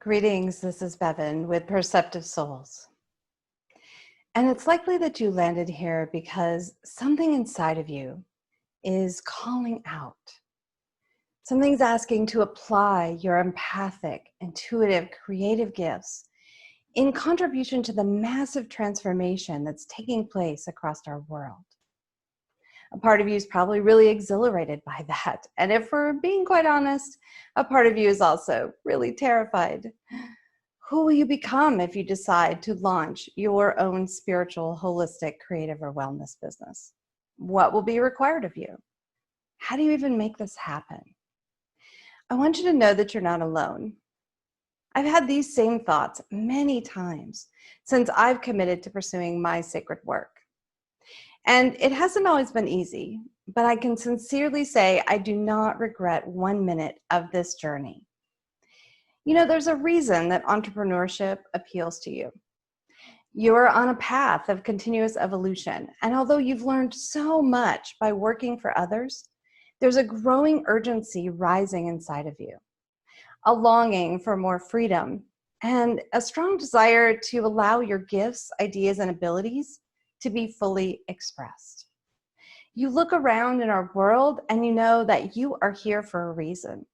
Greetings, this is Bevin with Perceptive Souls. And it's likely that you landed here because something inside of you is calling out. Something's asking to apply your empathic, intuitive, creative gifts in contribution to the massive transformation that's taking place across our world. A part of you is probably really exhilarated by that. And if we're being quite honest, a part of you is also really terrified. Who will you become if you decide to launch your own spiritual, holistic, creative, or wellness business? What will be required of you? How do you even make this happen? I want you to know that you're not alone. I've had these same thoughts many times since I've committed to pursuing my sacred work. And it hasn't always been easy, but I can sincerely say I do not regret 1 minute of this journey. You know, there's a reason that entrepreneurship appeals to you. You're on a path of continuous evolution, and although you've learned so much by working for others, there's a growing urgency rising inside of you, a longing for more freedom, and a strong desire to allow your gifts, ideas, and abilities to be fully expressed. You look around in our world and you know that you are here for a reason.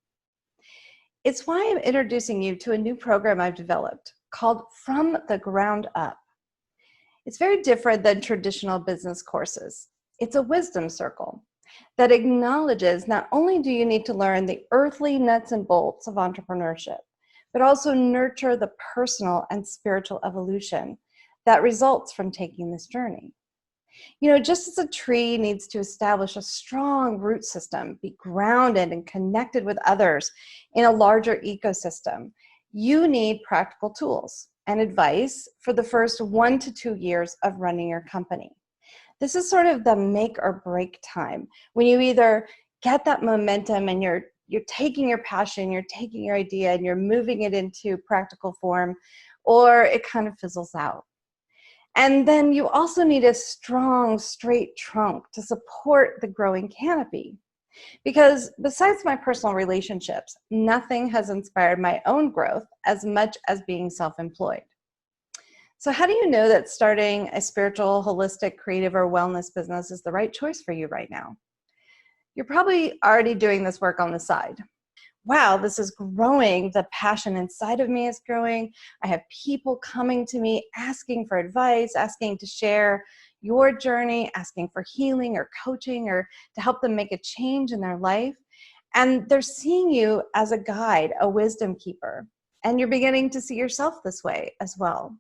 It's why I'm introducing you to a new program I've developed called From the Ground Up. It's very different than traditional business courses. It's a wisdom circle that acknowledges not only do you need to learn the earthly nuts and bolts of entrepreneurship, but also nurture the personal and spiritual evolution that results from taking this journey. You know, just as a tree needs to establish a strong root system, be grounded and connected with others in a larger ecosystem, you need practical tools and advice for the first 1 to 2 years of running your company. This is sort of the make or break time when you either get that momentum and you're taking your passion, you're taking your idea and you're moving it into practical form, or it kind of fizzles out. And then you also need a strong, straight trunk to support the growing canopy. Because besides my personal relationships, nothing has inspired my own growth as much as being self-employed. So how do you know that starting a spiritual, holistic, creative, or wellness business is the right choice for you right now? You're probably already doing this work on the side. Wow, this is growing. The passion inside of me is growing. I have people coming to me asking for advice, asking to share your journey, asking for healing or coaching or to help them make a change in their life. And they're seeing you as a guide, a wisdom keeper. And you're beginning to see yourself this way as well.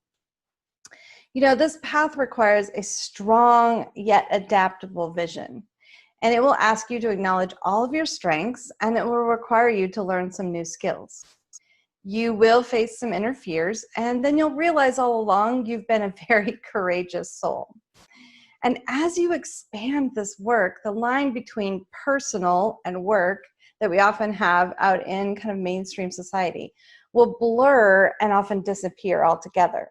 You know, this path requires a strong yet adaptable vision. And it will ask you to acknowledge all of your strengths, and it will require you to learn some new skills. You will face some inner fears, and then you'll realize all along you've been a very courageous soul. And as you expand this work, the line between personal and work that we often have out in kind of mainstream society will blur and often disappear altogether.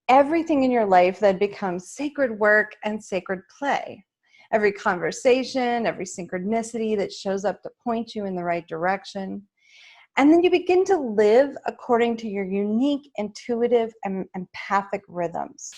Everything in your life then becomes sacred work and sacred play. Every conversation, every synchronicity that shows up to point you in the right direction. And then you begin to live according to your unique, intuitive, and empathic rhythms.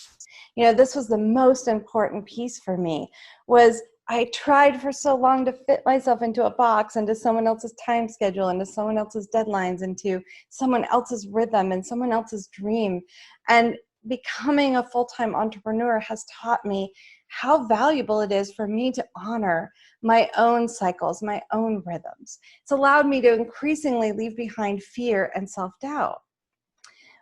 You know, this was the most important piece for me, was I tried for so long to fit myself into a box, into someone else's time schedule, into someone else's deadlines, into someone else's rhythm and someone else's dream. And becoming a full-time entrepreneur has taught me how valuable it is for me to honor my own cycles, my own rhythms. It's allowed me to increasingly leave behind fear and self-doubt.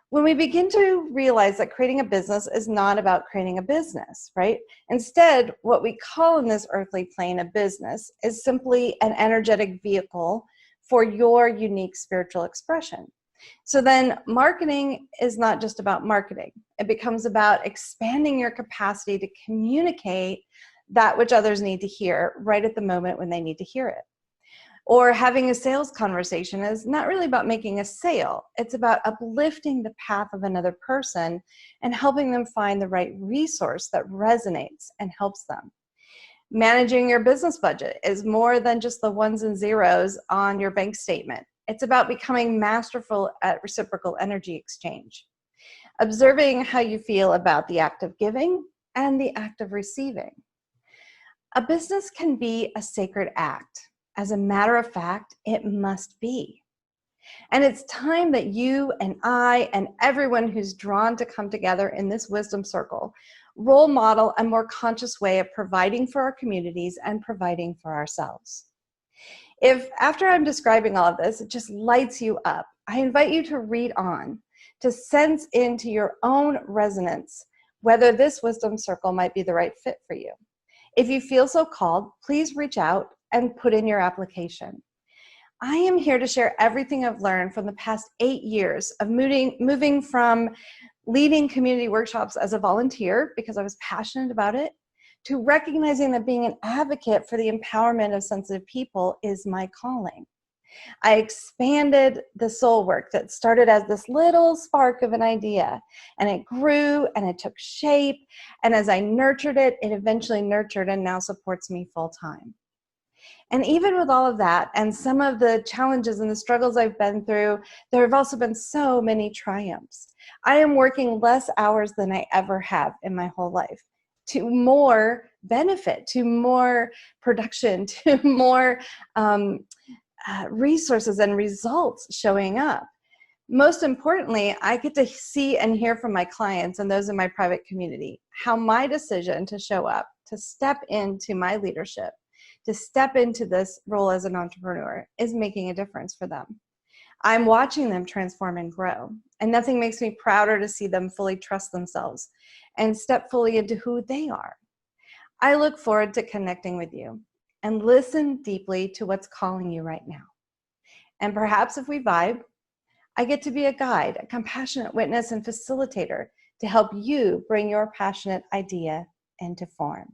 When we begin to realize that creating a business is not about creating a business, right? Instead, what we call in this earthly plane a business is simply an energetic vehicle for your unique spiritual expression. So then marketing is not just about marketing. It becomes about expanding your capacity to communicate that which others need to hear right at the moment when they need to hear it. Or having a sales conversation is not really about making a sale. It's about uplifting the path of another person and helping them find the right resource that resonates and helps them. Managing your business budget is more than just the ones and zeros on your bank statement. It's about becoming masterful at reciprocal energy exchange, observing how you feel about the act of giving and the act of receiving. A business can be a sacred act. As a matter of fact, it must be. And it's time that you and I and everyone who's drawn to come together in this wisdom circle role model a more conscious way of providing for our communities and providing for ourselves. If after I'm describing all of this, it just lights you up, I invite you to read on, to sense into your own resonance whether this wisdom circle might be the right fit for you. If you feel so called, please reach out and put in your application. I am here to share everything I've learned from the past 8 years of moving from leading community workshops as a volunteer because I was passionate about it, to recognizing that being an advocate for the empowerment of sensitive people is my calling. I expanded the soul work that started as this little spark of an idea, and it grew and it took shape. And as I nurtured it, it eventually nurtured and now supports me full time. And even with all of that and some of the challenges and the struggles I've been through, there have also been so many triumphs. I am working less hours than I ever have in my whole life, to more benefit, to more production, to more resources and results showing up. Most importantly, I get to see and hear from my clients and those in my private community how my decision to show up, to step into my leadership, to step into this role as an entrepreneur is making a difference for them. I'm watching them transform and grow, and nothing makes me prouder to see them fully trust themselves and step fully into who they are. I look forward to connecting with you and listen deeply to what's calling you right now. And perhaps if we vibe, I get to be a guide, a compassionate witness and facilitator to help you bring your passionate idea into form.